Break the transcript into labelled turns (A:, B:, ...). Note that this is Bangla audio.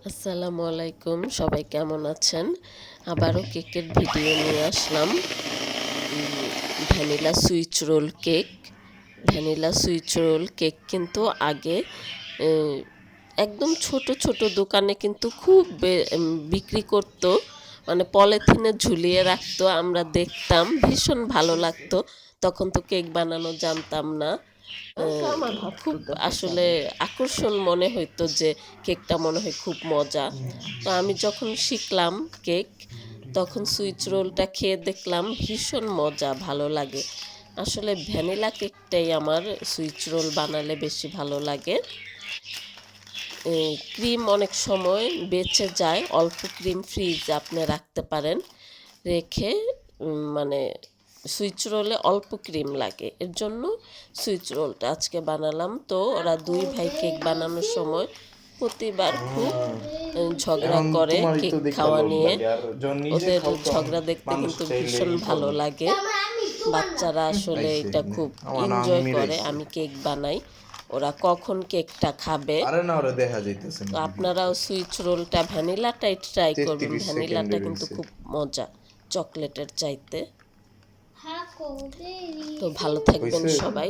A: আসসালামু আলাইকুম, সবাই কেমন আছেন? আবারও কেকের ভিডিও নিয়ে আসলাম। Vanilla swiss roll cake. Vanilla swiss roll cake কিন্তু আগে একদম ছোট ছোট দোকানে কিন্তু খুব বিক্রি করতো, মানে পলিথিনে ঝুলিয়ে রাখতো, আমরা দেখতাম, ভীষণ ভালো লাগতো। তখন তো কেক বানানো জানতাম না। খুব আসলে আকর্ষণ মনে হইতো যে কেকটা মনে হয় খুব মজা। তো আমি যখন শিখলাম কেক, তখন সুইচ রোলটা খেয়ে দেখলাম ভীষণ মজা, ভালো লাগে। আসলে ভ্যানিলা কেকটাই আমার সুইচ রোল বানালে বেশি ভালো লাগে। ক্রিম অনেক সময় বেঁচে যায়, অল্প ক্রিম ফ্রিজে আপনি রাখতে পারেন, রেখে মানে সুইচ রোলে অল্প ক্রিম লাগে, এর জন্য সুইচ রোলটা আজকে বানালাম। তো ওরা দুই ভাই কেক বানানোর সময় প্রতিবার খুব ঝগড়া
B: এখন
A: করে
B: তোমারই তো
A: কেক
B: দেখতে
A: খাওয়া
B: লোভ
A: নিয়ে।
B: লাগে, আর যখন নিজে
A: ওদের
B: খাও তখন
A: ঝগড়া দেখতে
B: মানুষ
A: কিন্তু ভীষণ
B: চাইলেই
A: ভালো
B: করবে।
A: লাগে, বাচ্চারা আসলে
B: আইসে
A: এটা খুব
B: আমার নাম
A: এনজয় করে।
B: মিরাইছে।
A: আমি কেক বানাই, ওরা কখন কেকটা খাবে।
B: আরে না, ওরা দেখা যাইতেছে
A: তো
B: না ভিডিওতে।
A: আপনারাও সুইচ রোলটা ভ্যানিলাটাই ট্রাই করবেন,
B: 33 সেকেন্ডে
A: ভ্যানিলাটা কিন্তু
B: রইছে।
A: খুব মজা চকলেটের চাইতে। তো ভালো থাকবেন
B: হইছে?
A: সবাই।